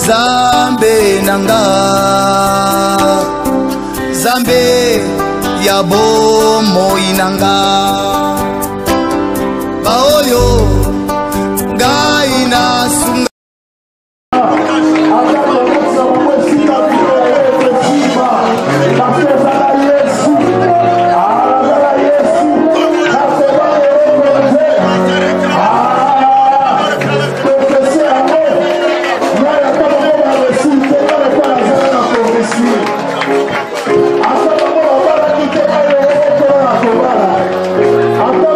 Zambe nanga, Zambe ya bomoi nanga, baoyo ngai na sunga. Hasta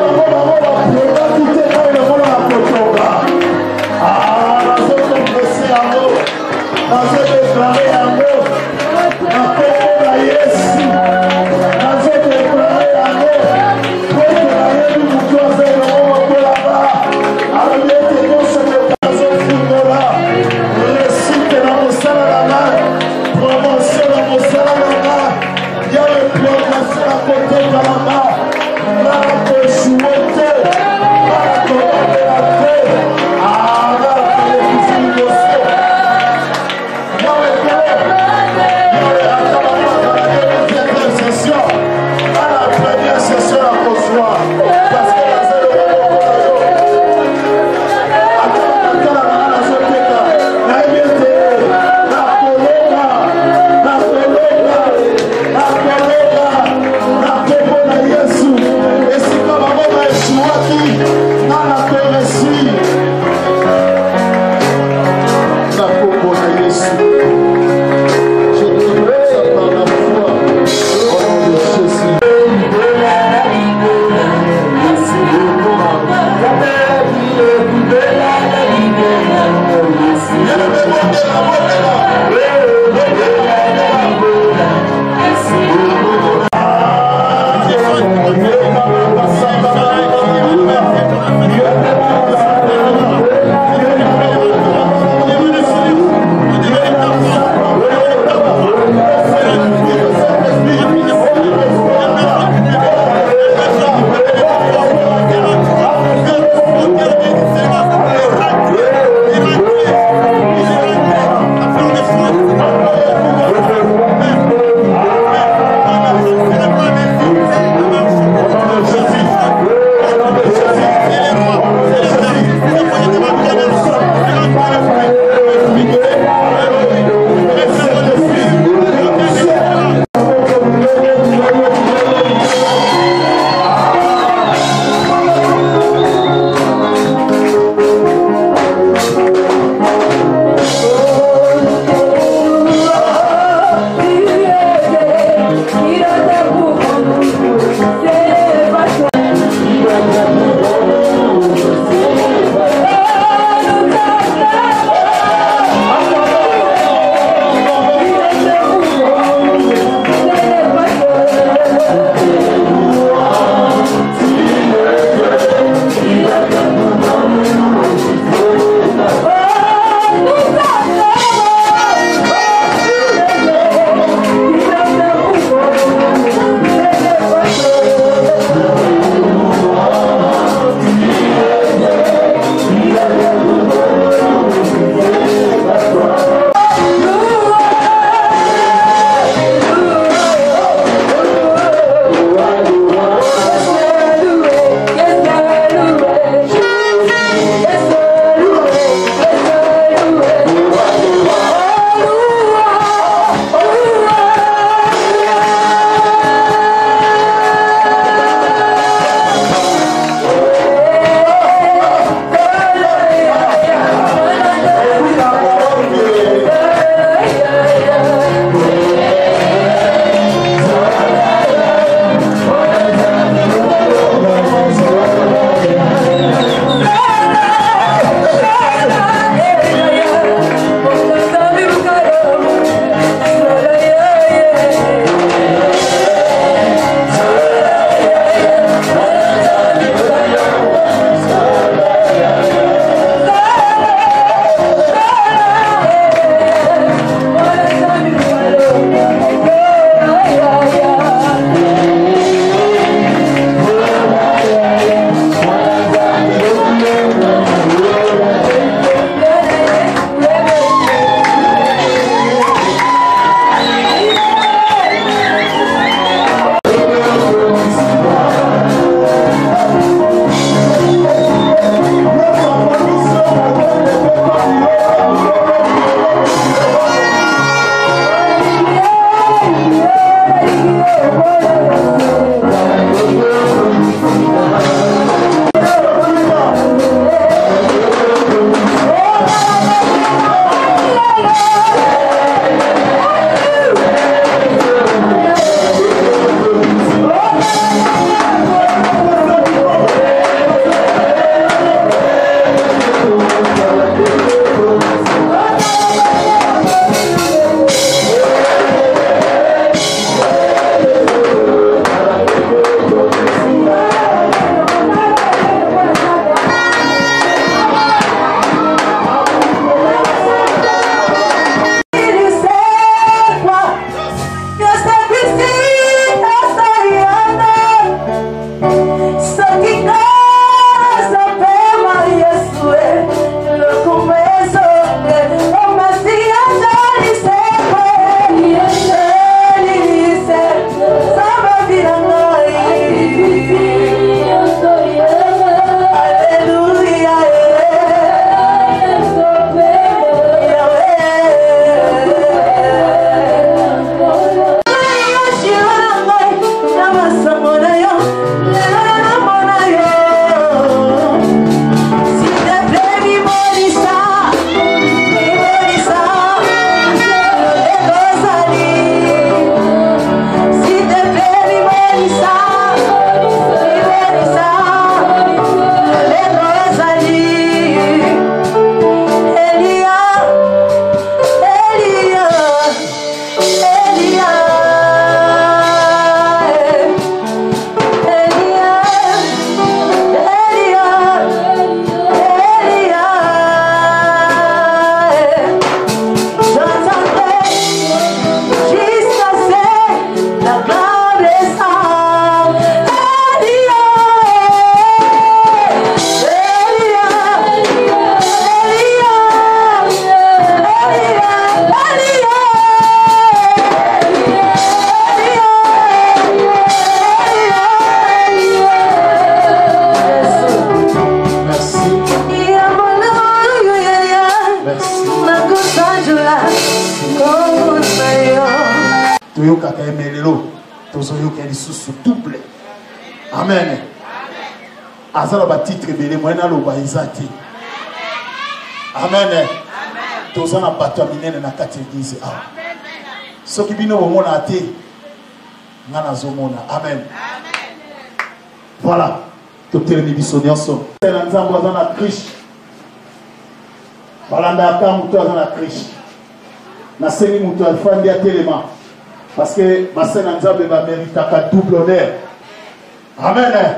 Toyoka kaemelelo, tozoyoka lisusu double. Amen. Azala ba titre belé moyena loba ezati. Amen. Tozana bato minene na kati église. Amen. Soki bino bomona ate ngana zomona. Amen. Voilà. Totelemi biso nyonso. Na nzambo azana Christ. Balanda ka mutu azana Christ. Na seni mutu afandi atelema. Parce que ma scène en Zambé va mériter un double honneur. Amen.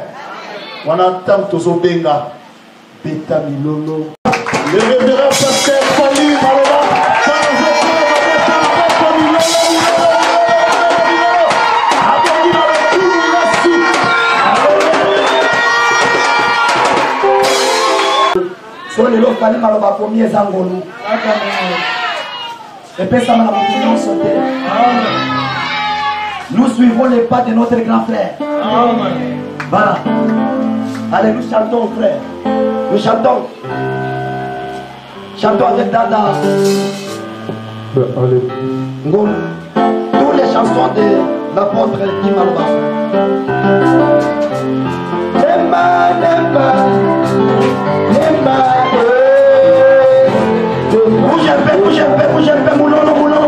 On entend tous au benga. Beta Milolo. Le révérend pasteur Fali Maloba. Soyez le Fali Maloba premier Zangolo. Et puis ça m'a sauté. Nous suivons les pas de notre grand frère. Amen. Voilà. Allez, nous chantons, frère. Nous chantons. Chantons avec Dada. Allez. Toutes les chansons de l'apôtre Kimaloba. Nemba, Nemba, Nemba. Bougez un peu, moulolo, moulolo.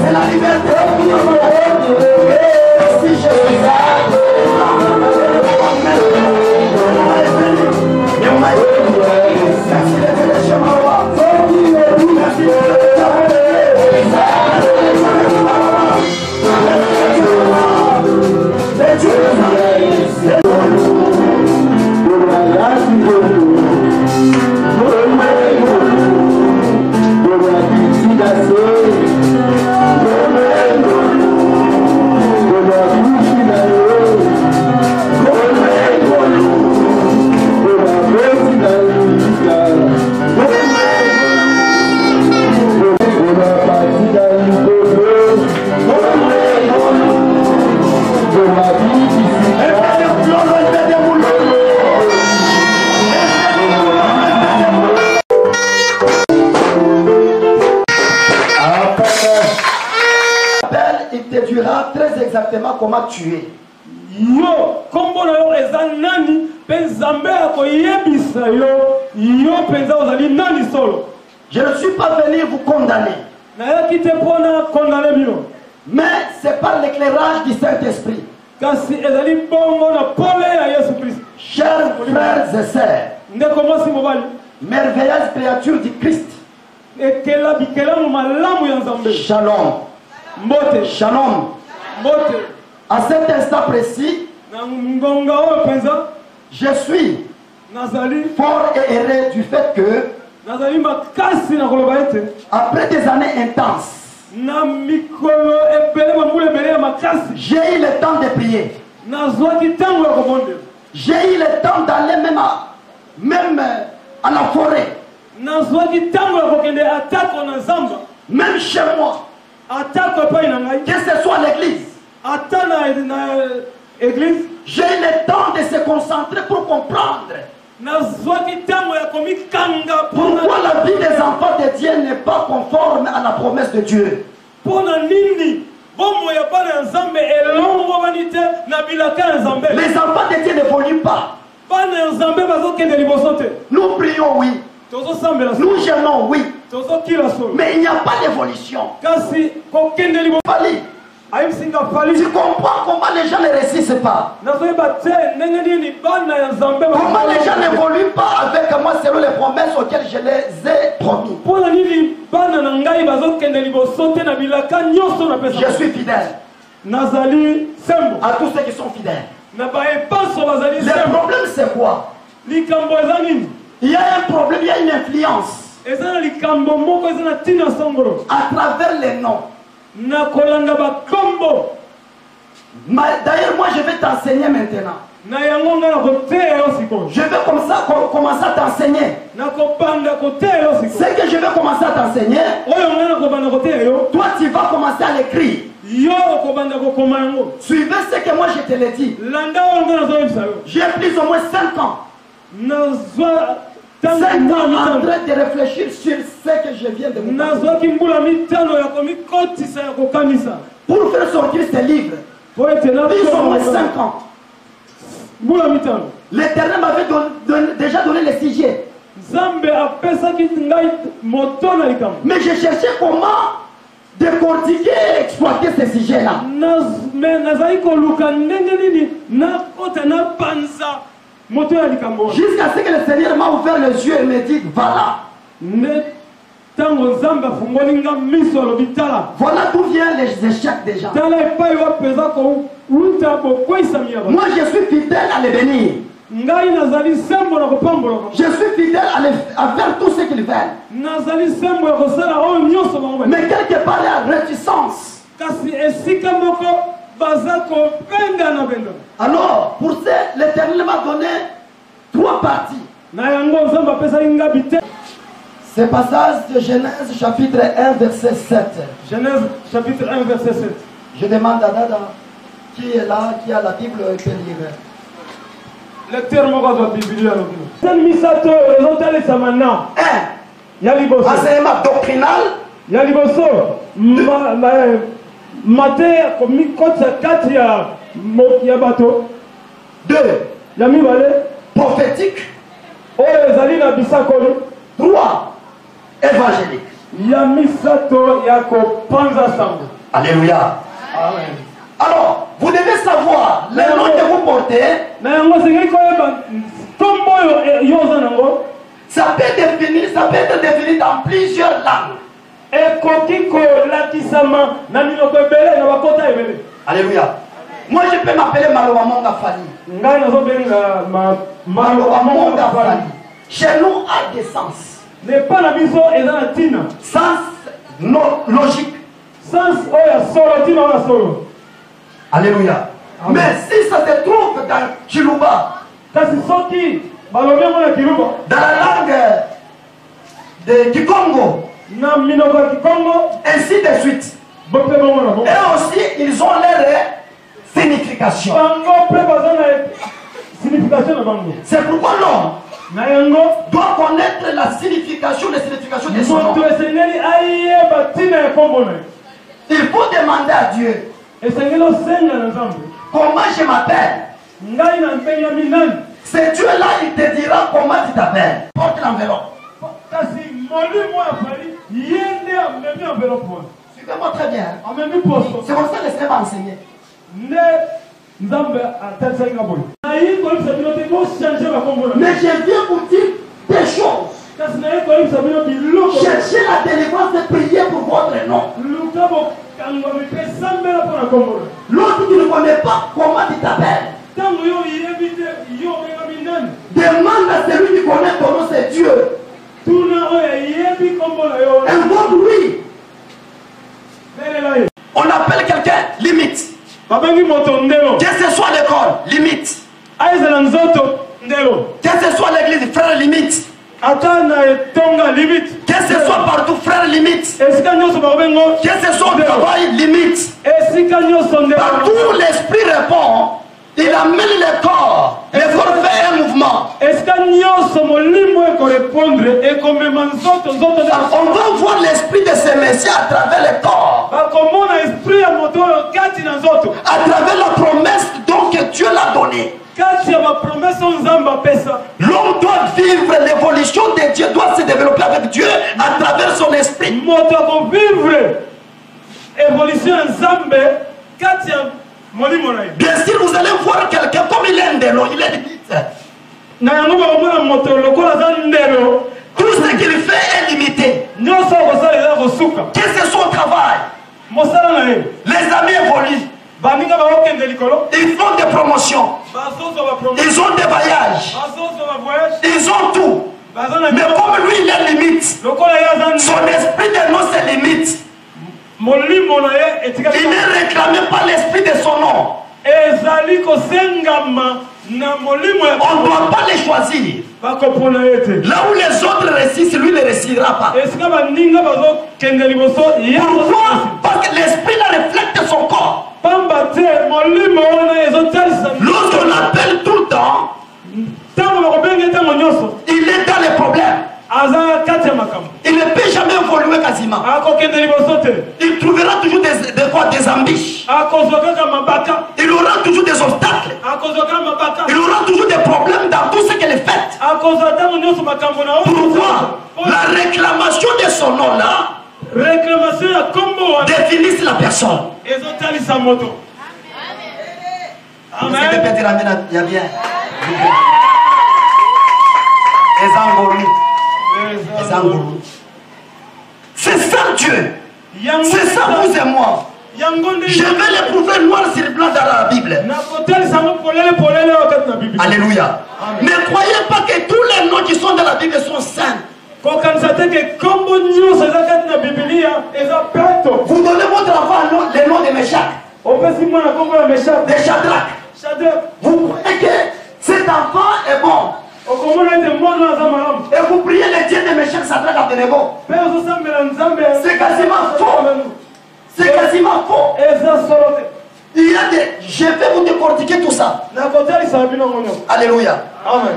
C'est la liberté. Si je suis là. Très exactement comment tu es. Yo, kombo na yo eza nani, pe Nzambe akoyebisa yo, yo penza ozali nani solo. Je ne suis pas venu vous condamner. Na yaki te pona condamner bino. Mais c'est par l'éclairage du Saint-Esprit. Kasi ezali bongo na pole ya Yesu Christ. Chers frères et sœurs, ndeko mosi mobali, merveilleuse créature du Christ. Ekela bikelamu malamu ya Nzambe. Shalom. Mbote. Shalom. À cet instant précis, je suis fort et heureux du fait que, après des années intenses, j'ai eu le temps de prier. J'ai eu le temps d'aller même à la forêt. Même chez moi. Que ce soit l'église. J'ai le temps de se concentrer pour comprendre pourquoi la vie des enfants de Dieu n'est pas conforme à la promesse de Dieu. Les enfants de Dieu n'évoluent pas. Nous prions, oui. Nous gênons, oui. Mais il n'y a pas d'évolution. Tu comprends comment les gens ne réussissent pas? Comment les gens n'évoluent pas avec moi selon les promesses auxquelles je les ai promis? Je suis fidèle à tous ceux qui sont fidèles. Le problème c'est quoi? Il y a un problème, il y a une influence à travers les noms. D'ailleurs, moi, je vais t'enseigner maintenant. na yango nga na koteya yo sikoyo. Je vais comme ça commencer à t'enseigner. Na kobanda koteya yo sikoyo. C'est que je vais commencer à t'enseigner. Oyo nga na kobanda koteya yo. Toi, tu vas commencer à l'écrire. Yo kobanda kokoma yango. Suivez ce que moi je te l'ai dit. Landa oyo nga nazoyebisa yo. J'ai plus ou moins 5 ans. Nazwa 5 ans en train de réfléchir sur ce que je viens de vous dire. nazwaki mbula mitano ya komikotisa ya kokanisa. Pour faire sortir ces livres. Po ete na Plus ou moins 5 ans. mbula mitano. L'Éternel m'avait déjà donné le sujet. Nzambe apesaki ngai moto na likambo. Mais je cherchais comment décortiquer et exploiter ces sujets-là. Mais nazali koluka ndenge nini nakota napanza moto ya likambo. Jusqu'à ce que le Seigneur m'a ouvert les yeux et me dit, voilà. Ne tango nzambe afungoli nga miso alobi tala. Voilà d'où viennent les échecs des gens. Tala epai wapeza kouta bokweyisami ya bato. Moi je suis fidèle à les bénir. Ngai nazali sembo na kopambola. Je suis fidèle à faire tout ce qu'ils veulent. Nazali sembo ya kosala oyo nyonso bango. Mais quelque part il y a réticence. Kasi esika moko baza kobenga na bendo. Alors pour ça l'Éternel m'a donné 3 parties. Na yango nzambe apesaki nga bite. Ce passage de Genèse chapitre 1 verset 7. Genèse chapitre 1 verset 7. Je demande à Dada qui est là, qui a la Bible et peut lire. Lecteur moko azwa Biblia lobi. Sen misato ezotalisa na. 1. Ya liboso. Enseignement doctrinal. Ya liboso. Mate komikotisa kati ya bato. 2. Ya mibale. Prophétique. Oyo ezali na bisakoli. 3. Évangélique. Ya misato ya kopanza sango. Alléluia. Amen. Alors, vous devez savoir le nom que vous portez. Na yango sengi koyeba tombo yo oza nango. Ça peut être défini dans plusieurs langues. Ekoki kolakisama na minoko ebele na bakota ebele. Alléluia. Moi je peux m'appeler Maloba Monga Fali. Ngai nazobenga Maloba Monga Fali. Chez nous a des sens. N'est pas la biso eza na tina. Sens non logique. Sens oya solo tina oya solo. Alléluia. Amen. Mais si ça se trouve dans Chiluba, kasi soki balobi yango na Kiluba, dans la langue de Kikongo, na minoko ya Kikongo, ainsi de suite. bope bango na bango. Et aussi, ils ont leur signification. Bango mpe baza na signification na bango. C'est pourquoi l'homme Na yango doit connaître la signification de son nom. moto esengeli ayeba tina ya kombo na ye. Il faut demander à Dieu, Esengeli osenga na Nzambe. comment je m'appelle? Ngai na mpenyami nani? C'est Dieu-là, il te dira comment tu t'appelles. Porte l'enveloppe. Kasi molimo afali ye nde amemi enveloppe wana. Suivez-moi très bien. Amemi poso. C'est comme ça que le Seigneur m'a enseigné. Nde Nzambe atalisaki nga boye. Nayi koyebisa bino te bochange bakombo na. Mais je viens vous dire des choses. Kasi nayi koyebisa bino biloko. Cherchez la délivrance et priez pour votre nom. Luka bokangwami mpe sambela mpo na kombo na. Lorsque tu ne connais pas comment tu t'appelles, Ntango yo oyebi te yo obengami nani. demande à celui qui connaît ton nom, c'est Dieu. Tuna oyo ayebi kombo na yo. Invoque-lui. Belela ye. On appelle quelqu'un limite. Babengi moto ndelo. Que ce soit l'école, limite. Ayezala nzoto ndelo. Que ce soit l'église, frère, limite. Ata na etonga limite. Que ce soit partout, frère, limite. Esika nyonso bakobengo. Que ce soit au travail, limite. Esika nyonso ndelo. Partout l'esprit répond, il amène le corps. Le corps fait un mouvement. Esika nyonso molimo ekorepondre ekomema nzoto nzoto nde. On va voir l'esprit de ce Messie à travers le corps. Bakomona esprit ya moto oyo kati na nzoto. À travers la promesse donc que Dieu l'a donnée. Kati ya bapromese oyo Nzambe apesa. L'homme doit vivre l'évolution de Dieu, doit se développer avec Dieu à travers son esprit. Moto akovivre évolution ya Nzambe kati ya molimo na ye. Bien sûr, vous allez voir quelqu'un comme il est ndelo, il est limite. Na yango bakomona moto lokola aza ndelo. Tout ce qu'il fait est limité. Nyonso akosala eza kosuka. Que ce soit au travail, Mosala na ye. les amis évoluent. Baninga bakokende likolo. Ils font des promotions. Bazozwa bapromotion. Ils ont des voyages. Bazozwa bavoyage. Ils ont tout. Baza na Mais comme lui, il est limite. lokola ye aza Son esprit de nous, c'est limite. molimo na ye etikali Il n'est réclamé par l'esprit de son nom. ezali kosengama na molimo ya On ne doit pas les choisir. bakopona ye te Là où les autres réussissent, lui ne réussira pas. esika baninga bazokende liboso Pourquoi? Parce que l'esprit la reflète son corps. pamba te molimo wana ezotalisa Lorsqu'on appelle tout le temps, ntango bakobenga ntango nyonso il est dans les problèmes. aza kati ya makambo Il ne peut jamais évoluer quasiment. akokende liboso te Il trouvera toujours des embûches. akozwa kaka mabaka Il aura toujours des obstacles. akozwa kaka mabaka Il aura toujours des problèmes dans tout ce qu'elle fait. akozwa ntango nyonso makambo na Pourquoi? La réclamation de son nom là réclamation ya kombo wana définit la personne. ezotalisa moto Vous amen pouvez dire amen, il y a bien. Les Angolais. Les Angolais. C'est ça Dieu. C'est ça vous et moi. yango nde Je vais les prouver noir sur blanc dans la Bible. nakotalisa ngo polele wakati na biblia Alléluia. Ne croyez pas que tous les noms qui sont dans la Bible sont saints. kokanisa te ke kombo nyonso eza kati na biblia eza peto Vous donnez votre enfant le nom de Meshach, opesi mwana kombo ya meshak de Shadrach. shadrak Vous croyez que cet enfant est bon. okomona ete mwana aza malamu Et vous priez le Dieu de Meshach, Shadrach, Abednego. mpe ozosambela nzambe C'est quasiment faux. C'est quasiment faux. eza solo te Il y a des... Je vais vous décortiquer tout ça. nakotalisa bino ngo nyonso Alléluia. amen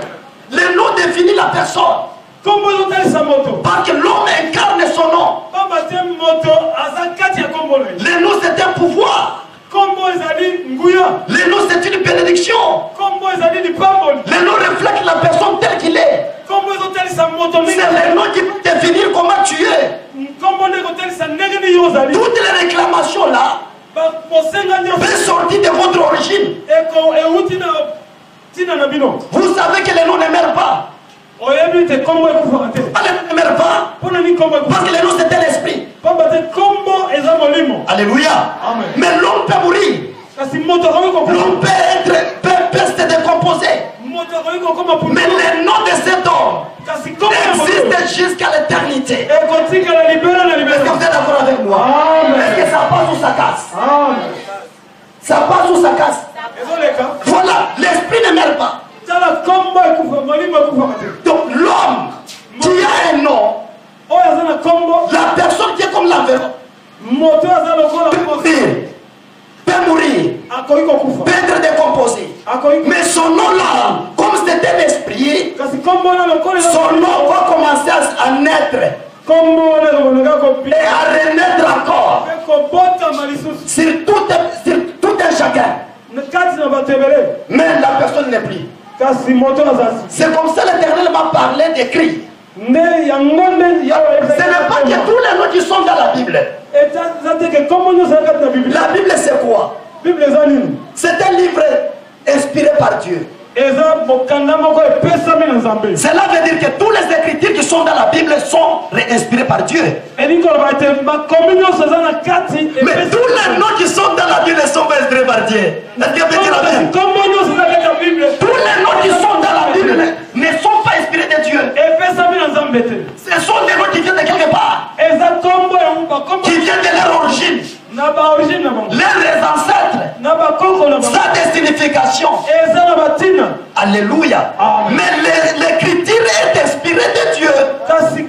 Le nom définit la personne. kombo ezotalisa moto Parce que l'homme incarne son nom. pamba te moto aza kati ya kombo na ye Le nom c'est un pouvoir. kombo ezali nguya Le nom c'est une bénédiction. kombo ezali lipamboli Le nom reflète la personne telle qu'il est. kombo ezotalisa moto C'est ndenge le nom qui peut définir comment tu es. kombo nde ekotalisa ndenge nini yo ozali Toutes les réclamations là kosenga nyonso peuvent sortir de votre origine. euti na ntina na bino Vous savez que le nom ne meurt pas. oyebi te kombo ekufaka te Pas le nom ne meurt pas. mpona nini kombo Parce ekufa que le nom c'est un esprit. pamba te kombo eza molimo Alléluia. Amen. Mais l'homme peut mourir. kasi moto akoki kokufa L'homme peut se décomposer. moto akoki kokoma Mais le nom de cet homme kasi kombo ya moto existe jusqu'à l'éternité. ekotikala libela na Est-ce que libela vous êtes d'accord avec moi? Amen. Est-ce que ça passe ou ça casse? amen Ça passe ou ça casse? ezoleka Voilà, l'esprit ne meurt pas. tala kombo ekufa molimo ekufaka te Donc l'homme qui a un nom, oyo aza na kombo la personne qui est comme l'enveloppe, moto aza lokola peut mourir, akoki kokufa peut être décomposé. akoki Mais son nom là, comme c'est un esprit, kasi kombo wana lokola eza son nom va commencer à naître kombo wana ezokoneka et kopia à renaître encore mpe kobotama lisusu sur tout un chacun. na kati na bato ebele Mais la personne n'est plus. kasi moto aza si C'est comme ça l'Éternel m'a parlé des cris. nde yango nde yawe Ce n'est pas que tous les noms qui sont dans la Bible. eza te ke kombo nyonso eza kati na biblia La Bible c'est quoi? bible eza nini C'est un livre inspiré par Dieu. eza mokanda moko epesami na nzambe Cela veut dire que tous les écritures qui sont dans la Bible sont inspirées par Dieu. elingi koloba ete makomi nyonso eza na kati Mais tous les noms qui sont dans la Bible sont inspirés par Dieu. Est-ce que vous dire amen? kombo nyonso eza kati na bible Tous les noms qui sont dans la Bible ne sont pas inspirés de Dieu. epesami na nzambe te Ce sont des noms qui viennent de quelque part, eza kombo ya kombo qui viennent de leur origine, na baorigine na bango leurs ancêtres, na bakoko na bango sa signification. eza na batina Alléluia. Amen. Mais l'écriture est inspirée de Dieu kasi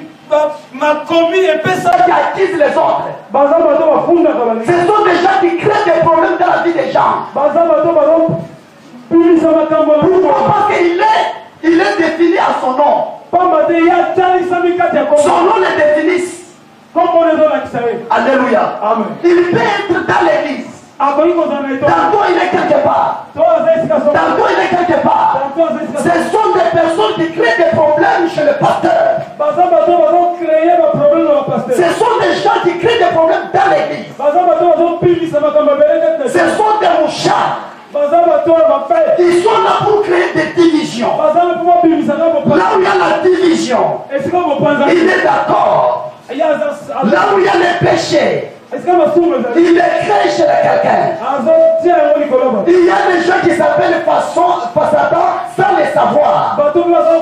makomi epesami qui attise les autres. baza bato bafundaka Ce baninga sont des gens qui créent des problèmes dans la vie des gens. baza bato bazopimisa makambo na Pourquoi? bango Parce qu'il est défini à son nom. pamba te ye atalisami kati ya kombo Son nom le définisse. kombo ezolakisa ye Alléluia. amen Il peut être dans l'église. akoki kozala na eto Tantôt il est quelque part. to aza esika so Tantôt il est quelque part. to aza esika Ce sont des personnes qui créent des problèmes chez le pasteur. baza bato bazocreye baproblème na bapaster Ce sont des gens qui créent des problèmes dans l'église. baza bato bazopimisa makambo ebele kati na Ce sont des mouchards. baza bato oyo bape Ils sont là pour créer des divisions. baza na mpo babimisaka Là où il y a la division, esika mopanza il est d'accord. ye aza Là où il y a les péchés, esika masumu ezali il les crée chez quelqu'un. azotia yango likolo ba Il y a des gens qui s'appellent Satan sans le savoir. bato bazo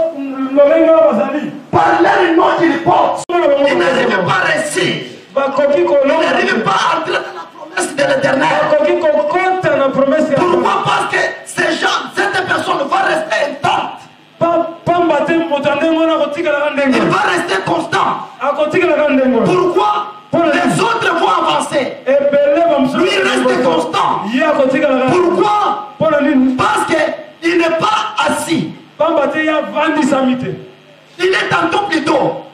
lolenga bazali Par leur nom qu'ils portent, ils n'arrivent pas à réussir. bakoki Ils kolonga n'arrivent pas Il va rester constant. Pourquoi? Les autres vont avancer. Lui reste constant. Pourquoi? Parce qu'il n'est pas assis. Il est tantôt plutôt.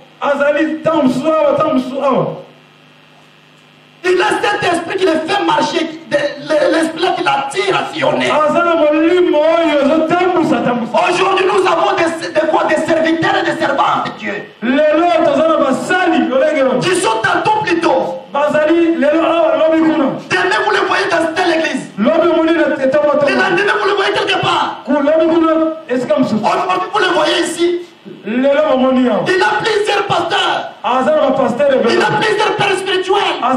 Il a cet esprit qui le fait marcher, l'esprit qui l'attire à sillonner. Aujourd'hui, nous avons des serviteurs et des servantes de Dieu. Qui sont tantôt plutôt. Demain, vous les voyez dans telle église. Le lendemain, vous le voyez quelque part. Aujourd'hui, vous le voyez ici. Il a plusieurs pasteurs. Il a plusieurs pères spirituels. Or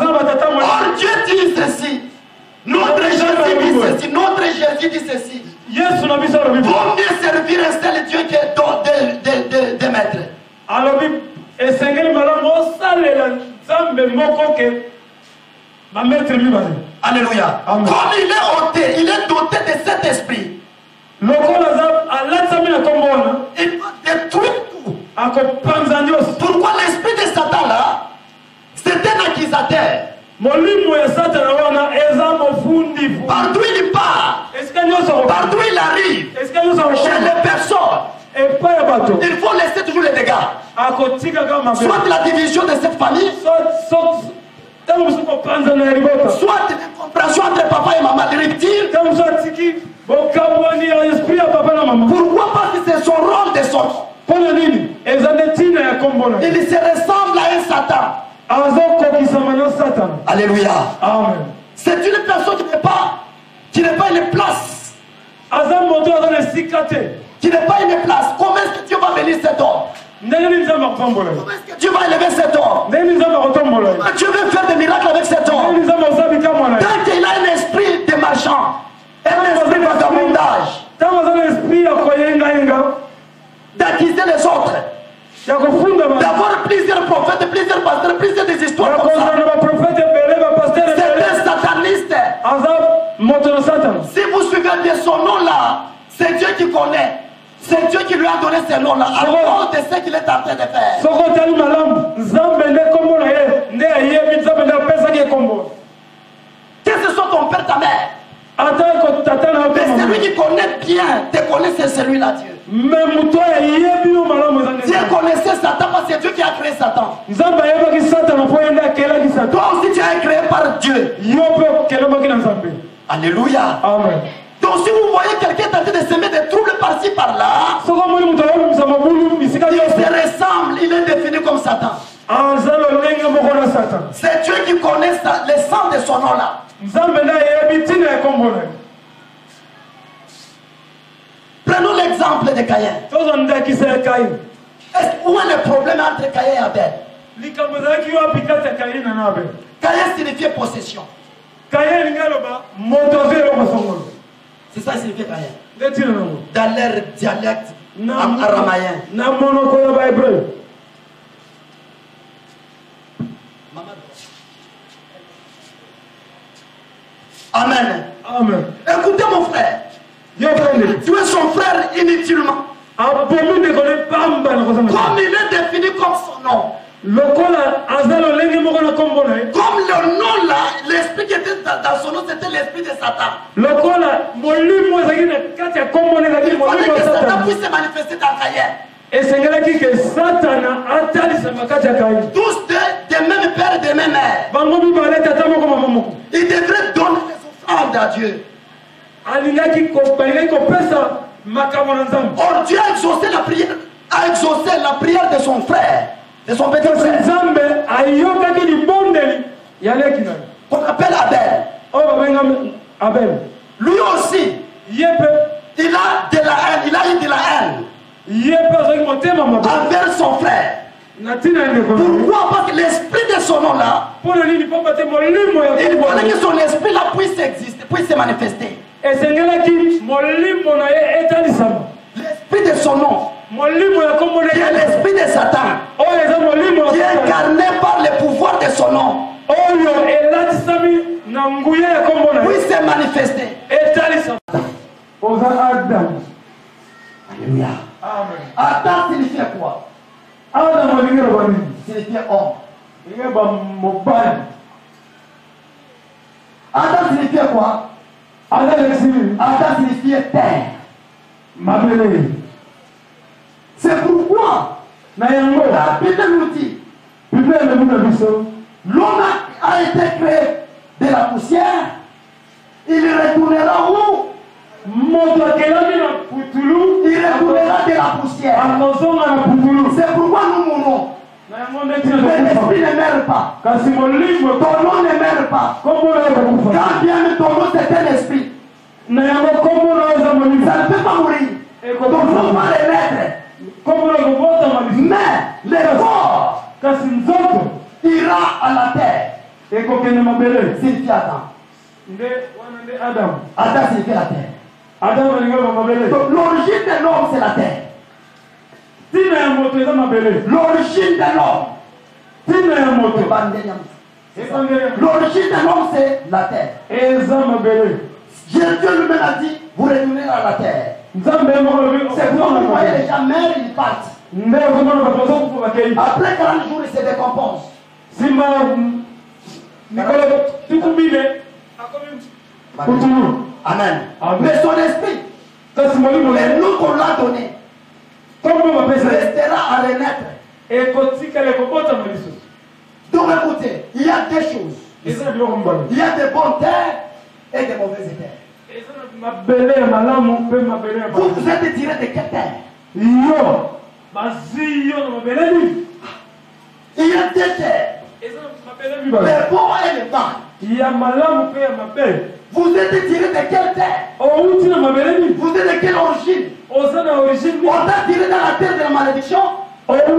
Dieu dit ceci. Notre Jésus dit ceci. Notre Jésus dit ceci. Vaut mieux servir un seul Dieu que de maîtres. Alléluia. Comme il est doté de cet esprit, il va détruire tout. Pourquoi l'esprit de Satan là, c'est un accusateur. Partout il part, partout il arrive, chez les personnes, il faut laisser toujours les dégâts. Soit la division de cette famille, soit l'incompréhension entre papa et maman, les ruptures. Pourquoi? Parce que c'est son rôle de son. Il se ressemble à un Satan. Alléluia. C'est une personne qui n'est pas une place. Qui n'est pas une place. Comment est-ce que Dieu va bénir cet homme? Comment est-ce que Dieu va élever cet homme? Dieu veut faire des miracles avec cet homme. Tant qu'il a un esprit de marchand, un esprit de vagabondage, d'accuser les autres, d'avoir plusieurs prophètes, plusieurs pasteurs, plusieurs des histoires comme ça. C'est un sataniste. Si vous suivez de son nom là, c'est Dieu qui connaît. C'est Dieu qui lui a donné ce nom là, à cause de ce qu'il est en train de faire. Que ce soit ton père, ta mère, mais celui qui connaît bien, te connaît, c'est celui-là, Dieu. Dieu connaissait Satan parce que c'est Dieu qui a créé Satan. Toi aussi tu es créé par Dieu. Alléluia. Amen. Donc si vous voyez quelqu'un tenter de semer des troubles par-ci par-là, il se ressemble, il est défini comme Satan. C'est Dieu qui connaît le sang de son nom là. Prenons l'exemple de Caïn. Où est le problème entre Caïn et Abel? Caïn signifiait possession. C'est ça qui signifie Caïn. Dans leur dialecte aramaïen. Amen. Écoutez mon frère. Tu es son frère inutilement. Comme il est défini comme son nom. Comme le nom là, l'esprit qui était dans son nom, c'était l'esprit de Satan. Il fallait que Satan puisse se manifester dans Caïn. Tous des mêmes pères et des mêmes mères. Ils devraient donner les offrandes à Dieu. Or Dieu a exaucé la prière de son frère, de son petit frère, qu'on appelle Abel. Lui aussi, il a de la haine, il a eu de la haine envers son frère. Pourquoi? Parce que l'esprit de son nom là, il fallait que son esprit là puisse exister, puisse se manifester. L'esprit de son nom, qui est l'esprit de Satan, qui est incarné par le pouvoir de son nom, puisse se manifester. Alléluia. Adam signifie quoi? Adam signifiait homme. Adam signifiait quoi? Adam signifiait terre. C'est pourquoi la Bible nous dit l'homme a été créé de la poussière. Il retournera où? Il retournera de la poussière. C'est pourquoi nous mourons. L'esprit ne meurt pas. Ton nom ne meurt pas. Quand bien ton nom c'est un esprit, ça ne peut pas mourir. Ton nom va les mettre. Mais le corps ira à la terre. Signifie Adam. Adam signifie la terre. Donc l'origine de l'homme c'est la terre. L'origine de l'homme. L'origine de l'homme c'est la terre. Dieu lui-même a dit, vous retournez à la terre. C'est pourquoi vous voyez les gens meurent, ils partent. Après 40 jours, ils se décomposent. Amen. Mais son esprit, le nom qu'on l'a donné, restera à renaître. Donc écoutez, il y a deux choses. Il y a de bonnes terres et de mauvaises terres. Vous êtes tiré de quelle terre? Il y a deux terres. Le bon et le bas. Vous êtes tiré de quelle terre? Vous êtes de quelle origine? On t'a tiré dans la terre de la malédiction. On t'a tiré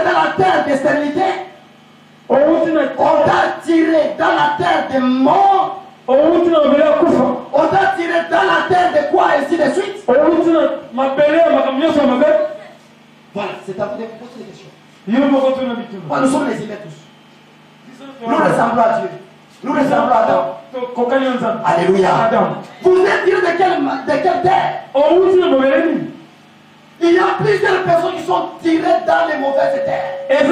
dans la terre de stérilité. On t'a tiré dans la terre de mort. On t'a tiré dans la terre de quoi, ainsi de suite. Voilà, c'est à vous de poser des questions. Nous sommes les humains tous. Nous ressemblons à Dieu. Nous ressemblons à Adam. Alléluia. Vous êtes tirés de quelle terre? Il y a plusieurs personnes qui sont tirées dans les mauvaises terres. Ils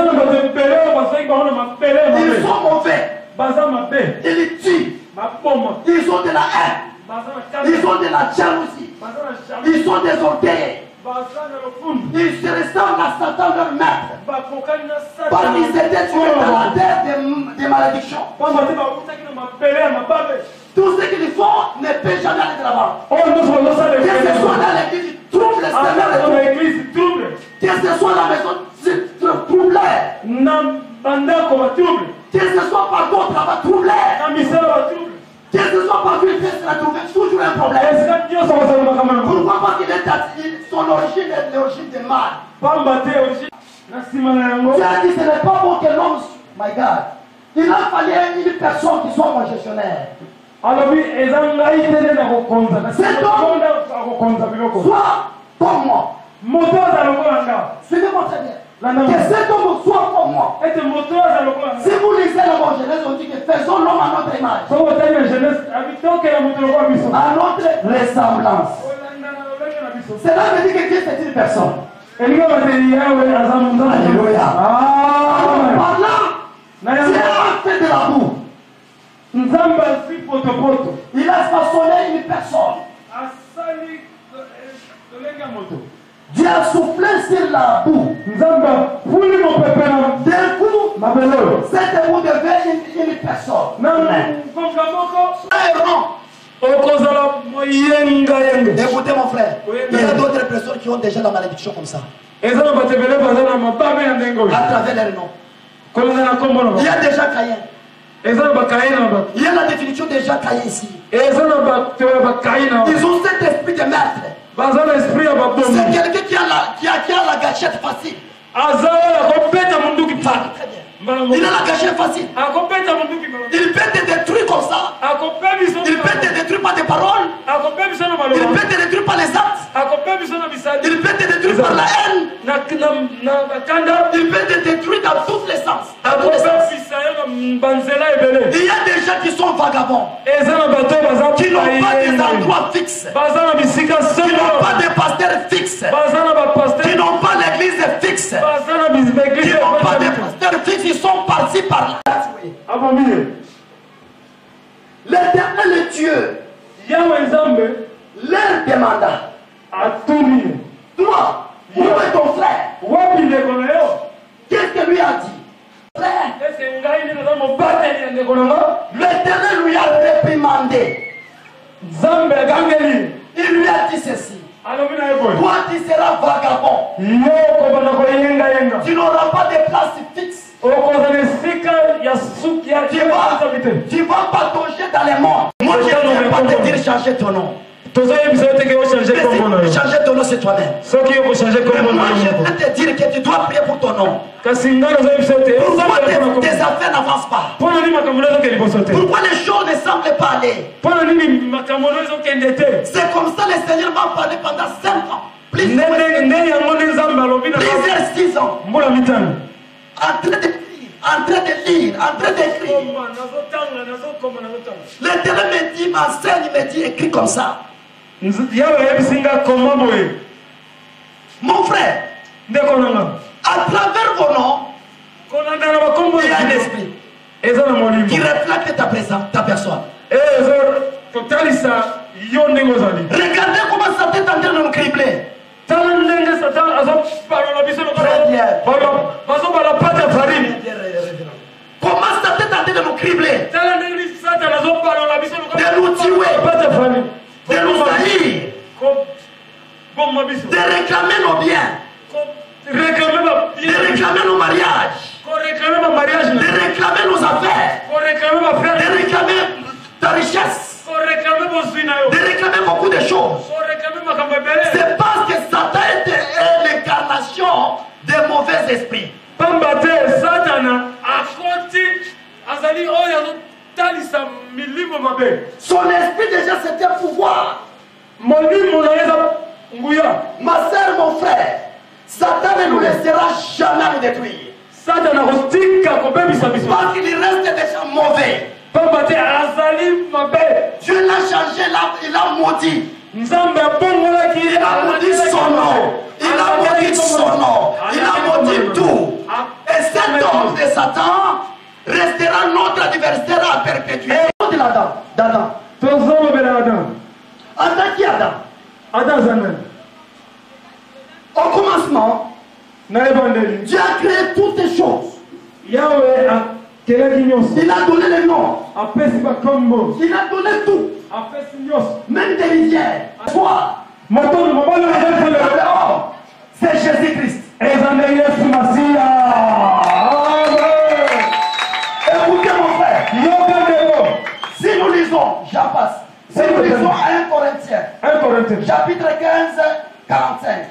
sont mauvais. Ils tuent. Ils ont de la haine. Ils ont de la jalousie. Ils sont des orgueils. Ils se ressemblent à Satan, leur maître. Parce qu'ils étaient tués dans la terre des malédictions. Tout ce qu'ils font ne peut jamais aller de l'avant. Que ce soit dans l'église, ils troublent les semaines. Que ce soit dans la maison, ils troublent. Que ce soit partout au travail, troublé. Que ce soit partout, il fait toujours un problème. Pourquoi? Parce qu'il son origine est l'origine du mal. Dieu a dit ce n'est pas bon que l'homme, my God, il a fallu une personne qui soit congestionnaire. Cet homme soit comme moi. Suivez-moi très bien. Que cet homme soit comme moi. Si vous lisez le mot Genèse, on dit que faisons l'homme à notre image. À notre ressemblance. Cela veut dire que Dieu c'est une personne. Alléluia. Par là, Dieu a fait de la boue. Il a façonné une personne. Dieu a soufflé sur la boue. D'un coup, cette boue devait une personne. Écoutez mon frère, il y a d'autres personnes qui ont déjà la malédiction comme ça. À travers leur nom. Il y a déjà Caïn. Il y a la définition déjà Caïn ici. Ils ont cet esprit de maître. C'est quelqu'un qui a la gâchette facile. Il a la gâchette facile. Il peut te détruire comme ça. Il peut te détruire par des paroles. Il peut te détruire par les actes. Il peut te détruire par la haine. Il peut te détruire dans tous les sens. Il y a des gens qui sont vagabonds, qui n'ont pas des endroits fixes, qui n'ont pas des pasteurs fixes, qui n'ont pas fils, ils sont partis par là. L'Éternel est Dieu. Leur demanda. Toi, où est ton frère? Qu'est-ce que lui a dit? Frère, l'Éternel lui a réprimandé. Il lui a dit ceci. Toi, tu seras vagabond. Tu n'auras pas de place fixe. Tu vas patauger dans les morts. Moi, je ne vais pas te dire changer ton nom. Changer ton nom, c'est toi-même. Moi, je vais te dire que tu dois prier pour ton nom. Pourquoi tes affaires n'avancent pas? Pourquoi les choses ne semblent pas aller? C'est comme ça le Seigneur m'a parlé pendant 5 ans. Plusieurs 6 ans. En train de lire, en train d'écrire. L'Éternel me dit, m'enseigne, il me dit, écris comme ça. Mon frère, à travers vos noms, il y a un esprit qui reflète ta personne. Regardez comment Satan est en train de nous cribler. Comment Satan est en train de nous cribler, de nous tuer, de nous haïr, de réclamer nos biens, de réclamer nos mariages, de réclamer nos affaires, de réclamer ta richesse, de réclamer beaucoup de choses. C'est parce que Satan est l'incarnation des mauvais esprits. Son esprit déjà c'était un pouvoir. Ma soeur, mon frère, Satan ne nous laissera jamais nous détruire. Parce qu'il reste déjà mauvais. Dieu l'a changé, il a maudit. Il a maudit son nom. Il a maudit son nom. Il a maudit tout. Et cet homme de Satan restera notre adversaire à perpétuer. D'Adam. Adam qui est Adam? Au commencement, Dieu a créé toutes ces choses. Il a donné les noms. Il a donné tout. Même des rivières. Toi, c'est Jésus-Christ. Écoutez mon frère. Si nous lisons, j'en passe. Si nous lisons 1 Corinthiens, chapitre 15, 45.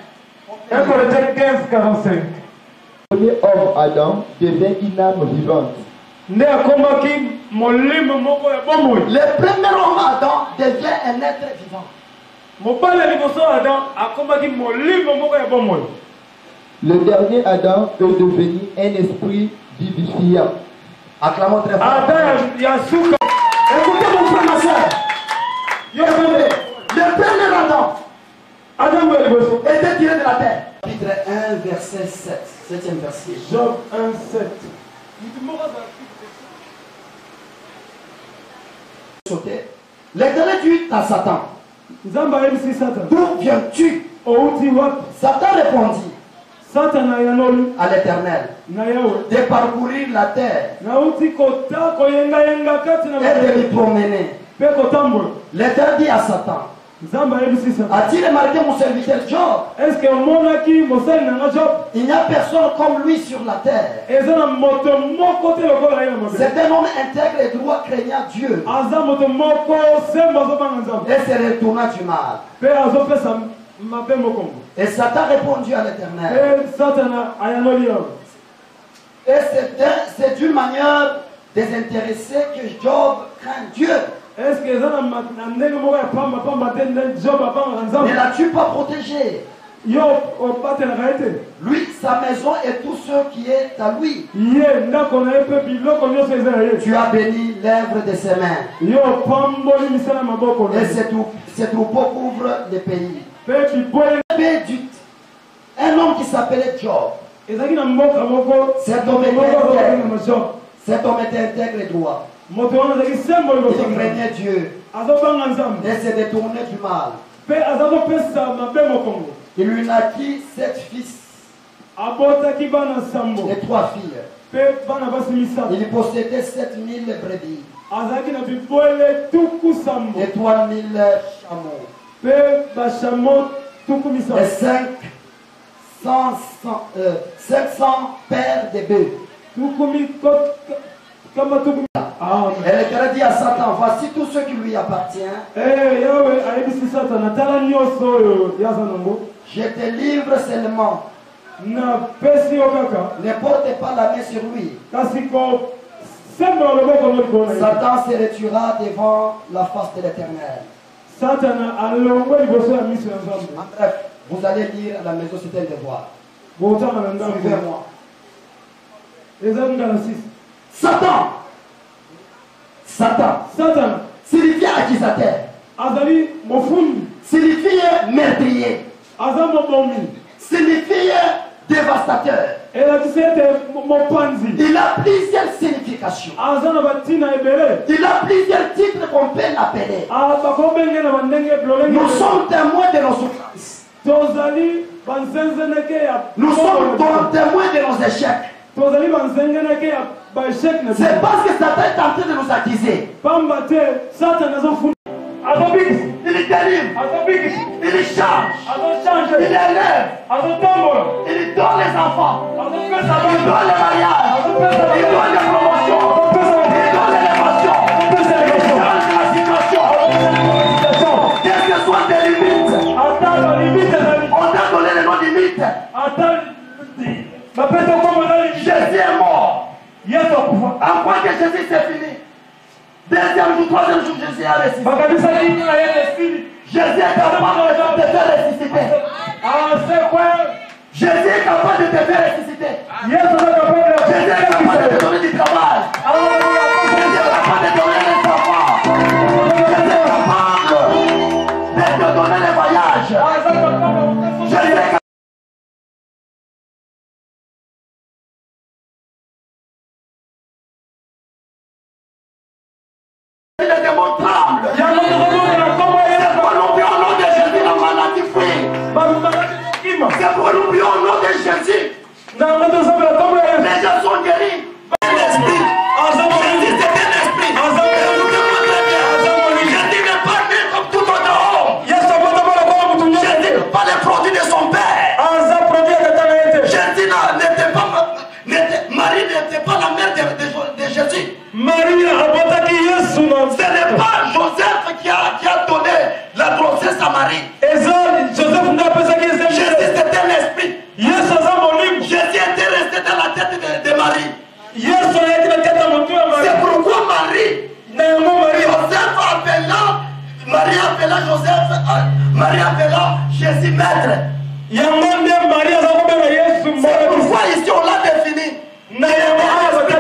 1 Corinthiens 15, 45. Le premier homme, Adam, devient une âme vivante. Le premier homme, Adam, devient un être vivant. Le dernier Adam est devenu un esprit vivifiant. Acclamons très fort. Écoutez mon frère, ma soeur. Le premier Adam était tiré de la terre. Chapitre 1, verset 7. 7e verset. Job 1, 7. L'Éternel dit à Satan, d'où viens-tu? Satan répondit à l'Éternel de parcourir la terre et de me promener. L'Éternel dit à Satan, as-tu remarqué mon serviteur Job? Il n'y a personne comme lui sur la terre. C'est un homme intègre et droit craignant Dieu. Et se retourna du mal. Et Satan répondit à l'Éternel. Et c'est d'une manière désintéressée que Job craint Dieu. Ne l'as-tu pas protégé? Lui, sa maison et tout ce qui est à lui. Tu as béni l'œuvre de ses mains. Et ses troupeaux couvrent les pays. Un homme qui s'appelait Job Cet homme était intègre et droit. Il craignait Dieu et s'est détourné du mal. Il lui naquit 7 fils et 3 filles. Il possédait 7000 brebis et 3000 chameaux et 500 paires de bœufs. Et l'Éternel dit à Satan, voici tout ce qui lui appartient. Je te livre seulement. Ne porte pas la main sur lui. Satan se retirera devant la face de l'Éternel. En bref, vous allez lire à la maison, c'est un devoir. Suivez-moi. Satan signifie accusateur, signifie meurtrier, signifie dévastateur. Il a plusieurs significations. Il a plusieurs titres qu'on peut l'appeler. Nous sommes témoins de nos souffrances. Nous sommes témoins de nos échecs. C'est parce que Satan est en train de nous accuser. Il est terrible. Il change. Il élève. Il donne les enfants. Il donne les mariages. Il donne les promotions. Il donne l'élévation. Il change la situation. Quelles que soient tes limites. On t'a donné les noms limites. Jésus est mort. En quoi que Jésus c'est fini. Deuxième jour, troisième jour, Jésus a ressuscité. Jésus est capable de te faire ressusciter. Jésus est capable de te faire ressusciter. Jésus est capable de te donner du travail. Jésus est capable de te donner les enfants. Jésus est capable de te donner les voyages. Jésus est capable. Les démons tremblent. C'est pour nous prier au nom de Jésus, la maladie fuit. C'est pour nous prier au nom de Jésus. Les gens sont guéris. Un esprit. Jésus c'est un esprit. Jésus n'est pas né comme tout autre homme. Jésus n'est pas le produit de son père. Jésus n'était pas, Marie n'était pas la mère de Jésus. Ce n'est pas Joseph qui a donné la grossesse à Marie. Jésus c'était un esprit. Jésus était resté dans la tête de Marie. C'est pourquoi Marie appela Joseph, Marie appela Jésus maître. C'est pourquoi ici on l'a défini.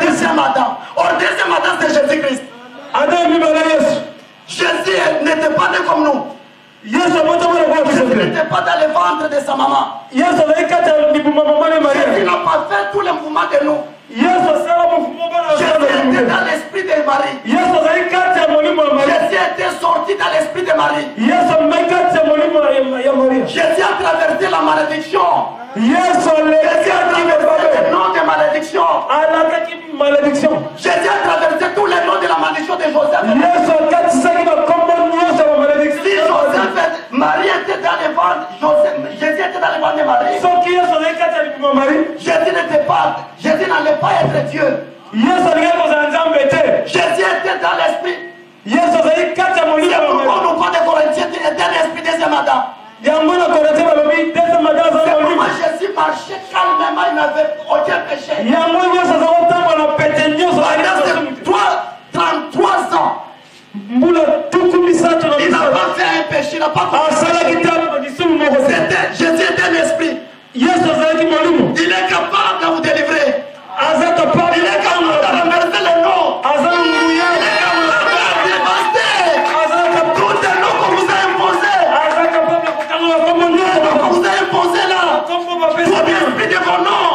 Deuxième Adam. Or deuxième Adam c'est Jésus-Christ. Jésus n'était pas né comme nous. Jésus n'était pas dans le ventre de sa maman. Jésus n'a pas fait tous les mouvements de nous. Jésus était dans l'esprit de Marie. Jésus était sorti dans l'esprit de Marie. Jésus a traversé la malédiction. Jésus a traversé le nom de malédiction. Jésus a traversé tous les noms de la malédiction de Joseph. Si Joseph, Marie était dans le ventre, Jésus était dans le ventre de Marie. Jésus n'allait pas être Dieu. Jésus était dans l'esprit. C'est pourquoi on nous parle de Corinthiens, il était un esprit deuxième Adam. C'est pourquoi Jésus marchait calmement, il n'avait aucun péché. Pendant 33 ans, il n'a pas fait un péché, il n'a pas fait. Jésus est un esprit. Il est capable de vous délivrer. Il est capable de renverser les noms. Il est capable de dévaster tous les noms qu'on vous a imposés. Qu'on vous a imposés là. Tout l'esprit de vos noms.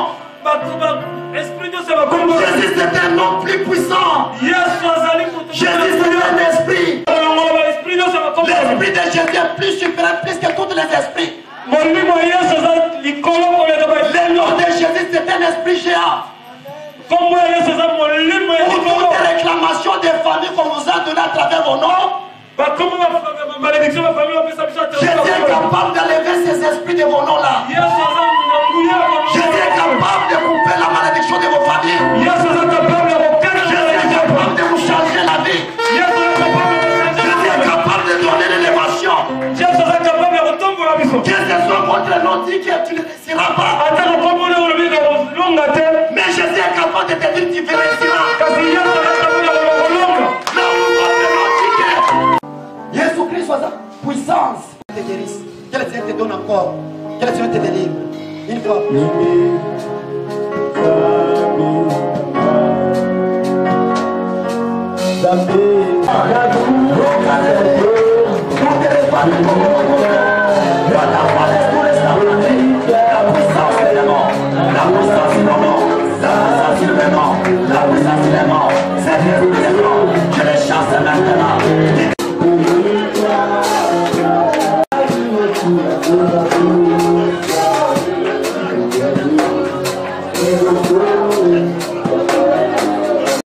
toutes les réclamations des familles qu'on vous a données à travers vos noms, Jésus est capable d'enlever ces esprits de vos noms-là. Jésus est capable de couper la malédiction de vos familles. Jésus est capable de vous changer la vie. Jésus est capable de donner l'élévation. Que ce soit contre nous dit que tu ne réussiras pas. Mais Jésus est capable de te dire que tu réussiras. Jésus-Christ soit sa puissance te guérisse. Que le Seigneur te donne encore. Que le Seigneur te délivre. Une fois plus. Je les chasse maintenant.